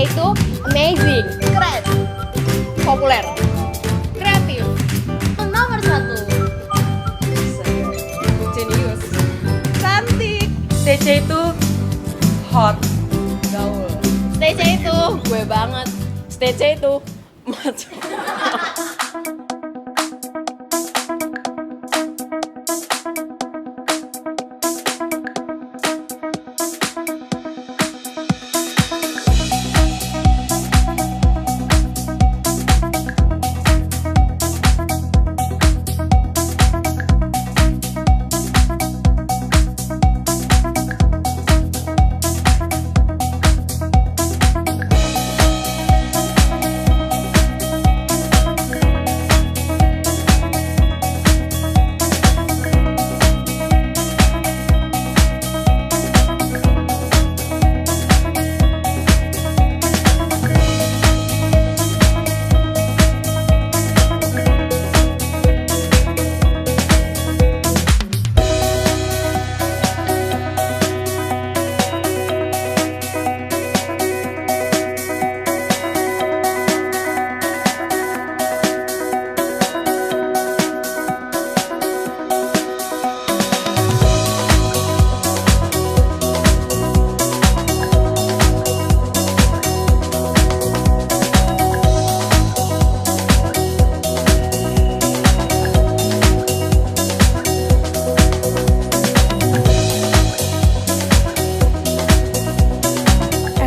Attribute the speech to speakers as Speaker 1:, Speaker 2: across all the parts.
Speaker 1: yaitu amazing, keren, populer, kreatif, nomor 1, jenius, cantik,
Speaker 2: TC itu hot,
Speaker 1: gaul. TC itu gue banget.
Speaker 2: TC itu maco.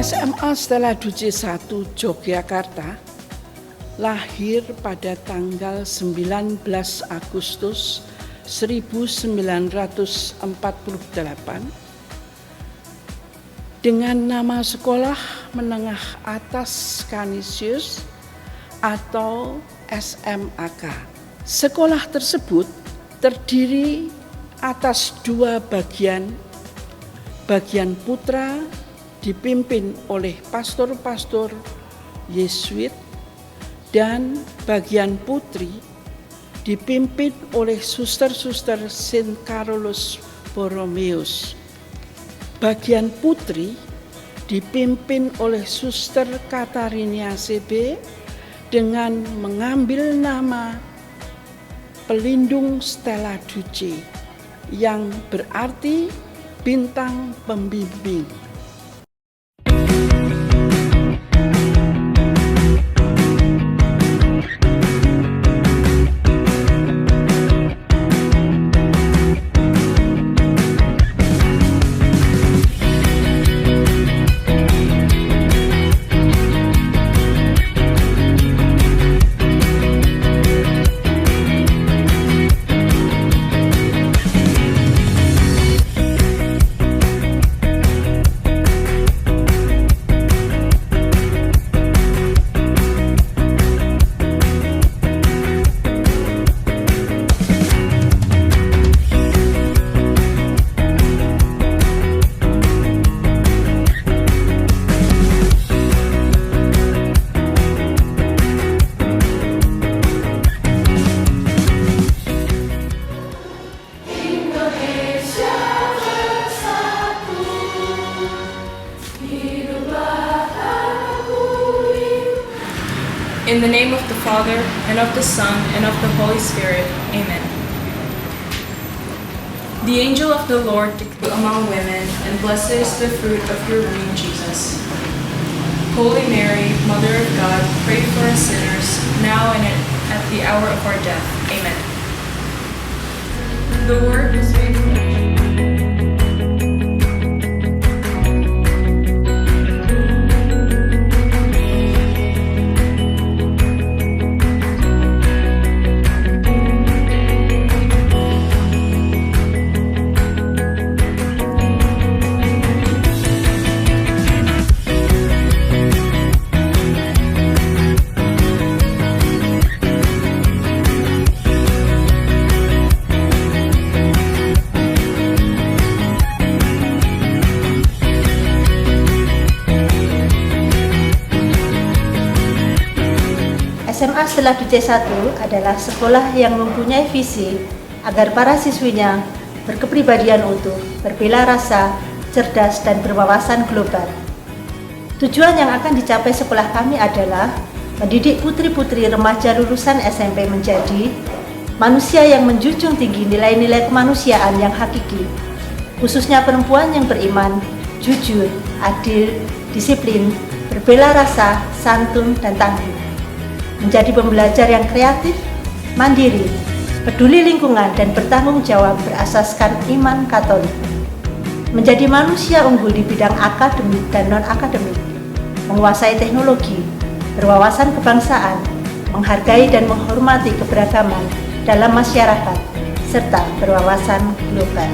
Speaker 3: SMA Stella Duce 1 Yogyakarta lahir pada tanggal 19 Agustus 1948 dengan nama sekolah menengah atas Canisius atau SMAK. Sekolah tersebut terdiri atas dua bagian. Bagian putra dipimpin oleh pastor-pastor Yesuit dan bagian putri dipimpin oleh suster-suster Saint Carolus Borromeus. Bagian putri dipimpin oleh suster Katarinia CB dengan mengambil nama pelindung Stella Duce yang berarti bintang pembimbing.
Speaker 2: In the name of the Father, and of the Son, and of the Holy Spirit. Amen. The angel of the Lord declared among women, and blessed is the fruit of your womb, Jesus. Holy Mary, Mother of God, pray for us sinners, now and at the hour of our death. Amen. The Word is made flesh.
Speaker 4: SMA Stella Duce 1 adalah sekolah yang mempunyai visi agar para siswinya berkepribadian utuh, berbela rasa, cerdas, dan berwawasan global. Tujuan yang akan dicapai sekolah kami adalah mendidik putri-putri remaja lulusan SMP menjadi manusia yang menjunjung tinggi nilai-nilai kemanusiaan yang hakiki, khususnya perempuan yang beriman, jujur, adil, disiplin, berbela rasa, santun, dan tangguh. Menjadi pembelajar yang kreatif, mandiri, peduli lingkungan, dan bertanggung jawab berasaskan iman Katolik. Menjadi manusia unggul di bidang akademik dan non-akademik, menguasai teknologi, berwawasan kebangsaan, menghargai dan menghormati keberagaman dalam masyarakat, serta berwawasan global.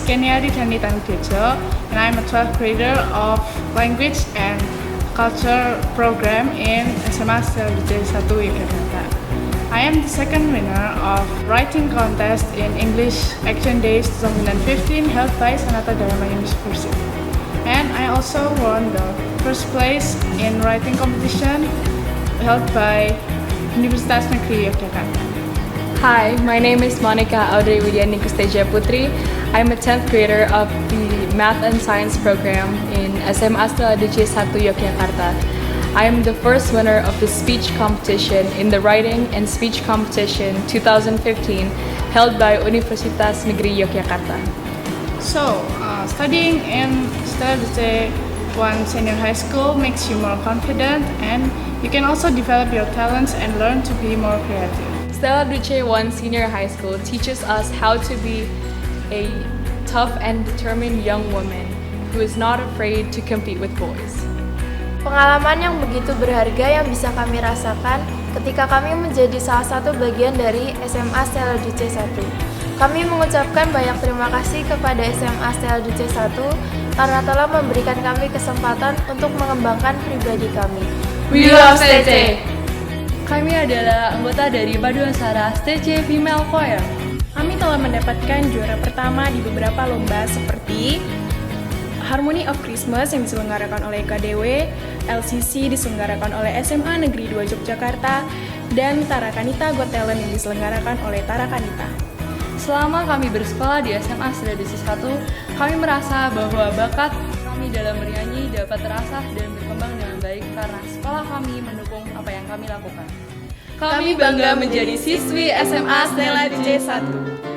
Speaker 2: Keniari Candita Nutejo, and I'm a 12th grader of Language and Culture program in SMA STLDC 1 Yogyakarta. I am the second winner of writing contest in English Action Days 2015 held by Sanata Dharma University. And I also won the first place in writing competition held by Universitas Negeri Yogyakarta.
Speaker 5: Hi, my name is Monica Audrey Widiani Kusteja Putri. I'm a 10th grader of the Math and Science program in SMA STLDC 1 Yogyakarta. I am the first winner of the speech competition in the Writing and Speech Competition 2015 held by Universitas Negeri Yogyakarta.
Speaker 2: So, studying in STLDC 1 Senior High School makes you more confident, and you can also develop your talents and learn to be more creative.
Speaker 5: STLDC 1 Senior High School teaches us how to be a tough and determined young woman who is not afraid to compete with boys.
Speaker 6: Pengalaman yang begitu berharga yang bisa kami rasakan ketika kami menjadi salah satu bagian dari SMA STLDC 1. Kami mengucapkan banyak terima kasih kepada SMA STLDC 1 karena telah memberikan kami kesempatan untuk mengembangkan pribadi kami.
Speaker 5: We love STC! Kami adalah anggota dari Paduan Sara STC Female Choir.
Speaker 7: Kami telah mendapatkan juara pertama di beberapa lomba seperti Harmony of Christmas yang diselenggarakan oleh KDW, LCC diselenggarakan oleh SMA Negeri 2 Yogyakarta, dan Tarakanita Got Talent yang diselenggarakan oleh Tarakanita.
Speaker 5: Selama kami bersekolah di SMA Astra DC 1, kami merasa bahwa bakat kami dalam bernyanyi dapat terasah dan berkembang dengan baik karena sekolah kami mendukung apa yang kami lakukan. Kami bangga menjadi siswi SMA Stella DC 1.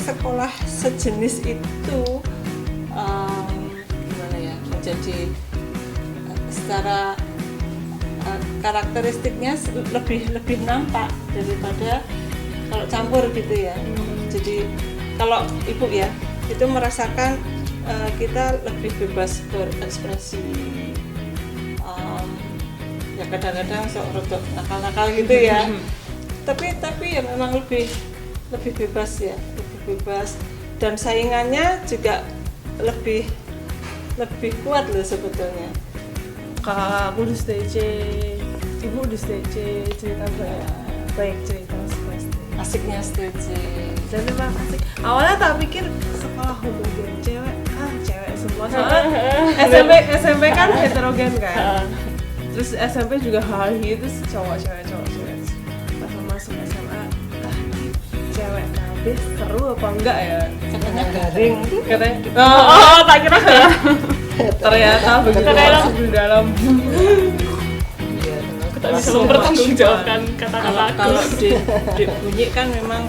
Speaker 8: Sekolah sejenis itu gimana ya, menjadi secara karakteristiknya lebih nampak daripada kalau campur gitu ya. Jadi kalau ibu ya itu merasakan kita lebih bebas berekspresi, ya kadang-kadang sok rodok nakal-nakal gitu ya. tapi ya memang lebih bebas ya, bebas, dan saingannya juga lebih kuat loh sebetulnya.
Speaker 9: Kakak aku di STC, ibu di STC, cerita baik cerita pasti.
Speaker 8: Asiknya STC.
Speaker 9: Dan memang asik. Awalnya tak pikir sekolah homogen cewek semua. Soalnya SMP kan heterogen kan. Terus SMP juga HI itu cowok cewek. Pas masuk SMA, cewek kabeh seru apa enggak ya?
Speaker 8: Katanya garing.
Speaker 9: Katanya. Tak kira ya. Ternyata begitu masuk di dalam. Aku tak bisa mempertanggungjawabkan kata-kata aku.
Speaker 8: Kalau di bunyi kan memang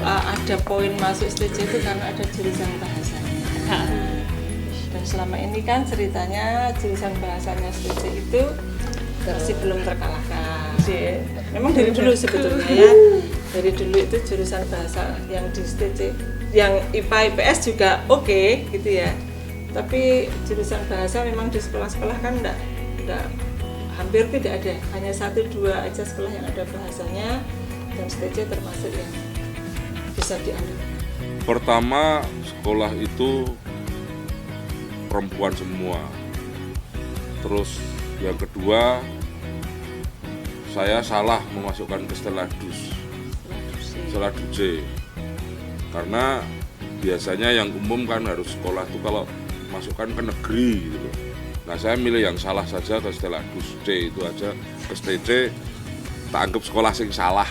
Speaker 8: ada poin masuk STC itu karena ada jurusan bahasanya. Dan selama ini kan ceritanya jurusan bahasanya STC itu masih belum terkalahkan. Memang dari dulu sebetulnya ya. Dari dulu itu jurusan bahasa yang di STC, yang IPA IPS juga oke gitu ya. Tapi jurusan bahasa memang di sekolah-sekolah kan enggak hampir tidak ada, hanya 1-2 aja sekolah yang ada bahasanya, dan STC termasuk yang bisa diambil.
Speaker 10: Pertama, sekolah itu perempuan semua. Terus yang kedua, saya salah memasukkan ke Stella Duce. Karena biasanya yang umum kan harus sekolah itu kalau masukkan ke negeri gitu. Nah, saya milih yang salah saja ke Stella Duce itu aja. Ke STC tak anggap sekolah sing salah.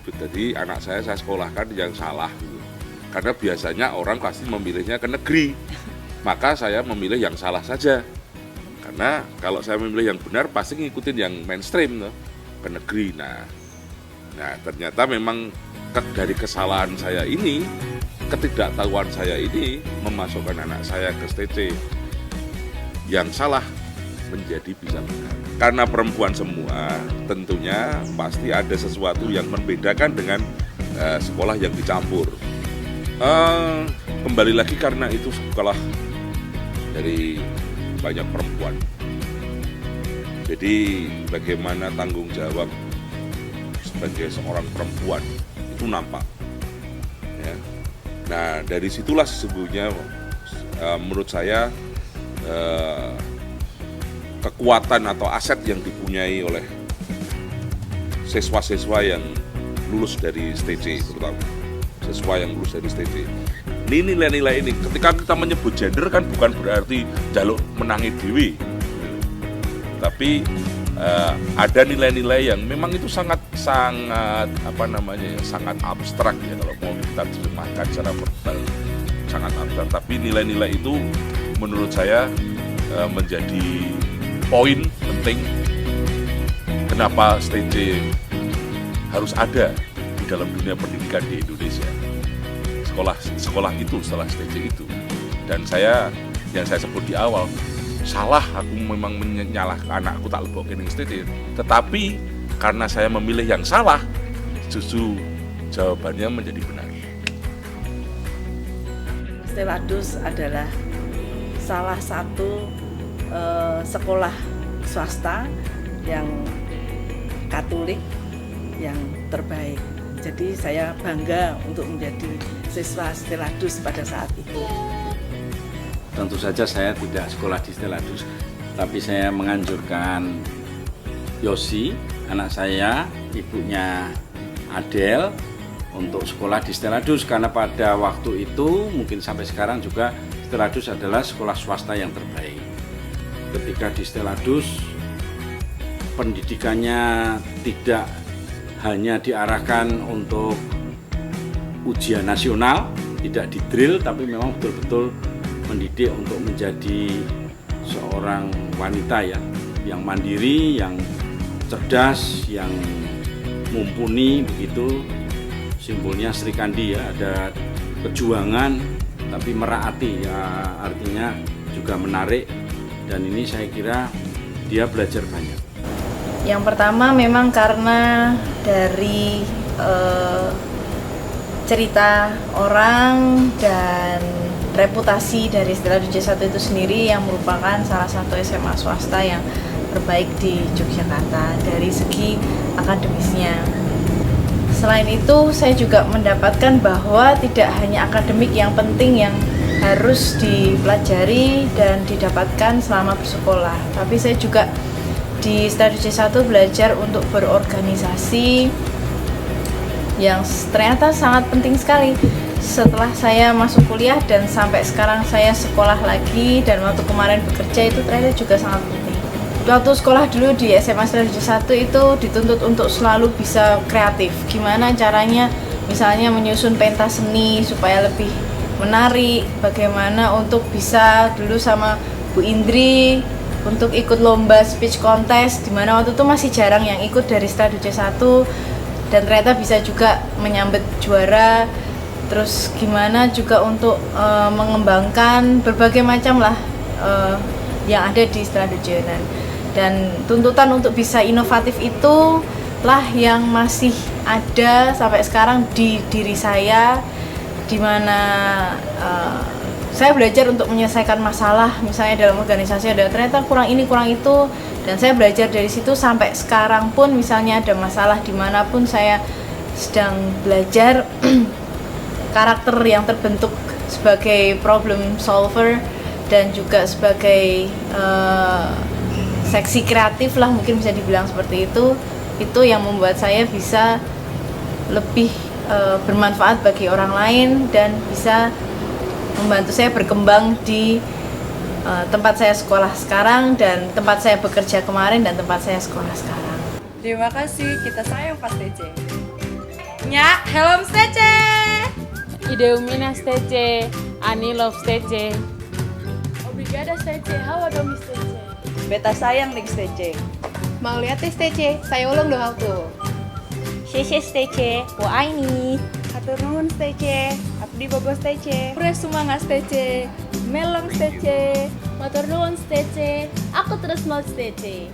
Speaker 10: Jadi anak saya sekolahkan yang salah gitu. Karena biasanya orang pasti memilihnya ke negeri. Maka saya memilih yang salah saja. Karena kalau saya memilih yang benar pasti ngikutin yang mainstream tuh, ke negeri. Nah ternyata memang dari kesalahan saya ini, ketidaktahuan saya ini memasukkan anak saya ke STC. Yang salah menjadi bisa benar. Karena perempuan semua, tentunya pasti ada sesuatu yang membedakan dengan sekolah yang dicampur. Kembali lagi karena itu sekolah dari banyak perempuan. Jadi bagaimana tanggung jawab sebagai seorang perempuan itu nampak. Ya. Nah dari situlah sesungguhnya menurut saya kekuatan atau aset yang dipunyai oleh siswa-siswa yang lulus dari STC, terutama siswa yang lulus dari STC. Ini nilai-nilai ini, ketika kita menyebut gender kan bukan berarti jaluk menangi dewi, tapi ada nilai-nilai yang memang itu sangat sangat abstrak ya kalau mau kita terjemahkan secara verbal, sangat abstrak. Tapi nilai-nilai itu menurut saya menjadi poin penting kenapa STC harus ada di dalam dunia pendidikan di Indonesia. Sekolah itu setelah STC itu. Dan yang saya sebut di awal, salah aku memang menyalahkan anakku tak lebokin STC. Tetapi karena saya memilih yang salah, justru jawabannya menjadi benar.
Speaker 11: Stella Dus adalah salah satu sekolah swasta yang Katolik yang terbaik. Jadi saya bangga untuk menjadi siswa Stella Dus pada saat itu.
Speaker 12: Tentu saja saya tidak sekolah di Stella Dus, tapi saya menganjurkan Yosi, anak saya, ibunya Adel, untuk sekolah di Stella Dus karena pada waktu itu mungkin sampai sekarang juga Stella Dus adalah sekolah swasta yang terbaik. Ketika di Stella Dus pendidikannya tidak hanya diarahkan untuk ujian nasional, tidak didrill, tapi memang betul-betul mendidik untuk menjadi seorang wanita ya, yang mandiri, yang cerdas, yang mumpuni begitu. Simbolnya Sri Kandi ya, ada kejuangan tapi meraati ya, artinya juga menarik, dan ini saya kira dia belajar banyak.
Speaker 6: Yang pertama memang karena dari cerita orang dan reputasi dari Stella Dus C1 itu sendiri yang merupakan salah satu SMA swasta yang terbaik di Yogyakarta dari segi akademisnya. Selain itu, saya juga mendapatkan bahwa tidak hanya akademik yang penting yang harus dipelajari dan didapatkan selama bersekolah, tapi saya juga di Stella Dus C1 belajar untuk berorganisasi yang ternyata sangat penting sekali. Setelah saya masuk kuliah dan sampai sekarang saya sekolah lagi, dan waktu kemarin bekerja itu ternyata juga sangat penting. Waktu sekolah dulu di SMA Stella Dus C1 itu dituntut untuk selalu bisa kreatif. Gimana caranya misalnya menyusun pentas seni supaya lebih menarik, bagaimana untuk bisa dulu sama Bu Indri untuk ikut lomba speech contest, dimana waktu itu masih jarang yang ikut dari Stella Dus C1, dan ternyata bisa juga menyambut juara. Terus gimana juga untuk mengembangkan berbagai macam lah yang ada di Stella Dus C1. Dan tuntutan untuk bisa inovatif itu lah yang masih ada sampai sekarang di diri saya, dimana saya belajar untuk menyelesaikan masalah, misalnya dalam organisasi ada ternyata kurang ini kurang itu, dan saya belajar dari situ sampai sekarang pun misalnya ada masalah dimanapun saya sedang belajar karakter yang terbentuk sebagai problem solver dan juga sebagai seksi kreatif lah, mungkin bisa dibilang seperti itu yang membuat saya bisa lebih bermanfaat bagi orang lain dan bisa membantu saya berkembang di tempat saya sekolah sekarang dan tempat saya bekerja kemarin dan tempat saya sekolah sekarang.
Speaker 5: Terima kasih, kita sayang Pak STC. Nya, hello STC.
Speaker 1: Ideumina STC, Ani love STC.
Speaker 5: Obrigada STC, halo dong STC.
Speaker 11: Beta sayang nih STC.
Speaker 1: Mau lihat STC? Saya ulang doang tuh.
Speaker 13: Xie STC, wo ai ni.
Speaker 7: Hatur nuhun STC, abdi bobo STC.
Speaker 5: Pura semangat STC, melong STC.
Speaker 1: Matur nuwun STC, aku terus mau STC.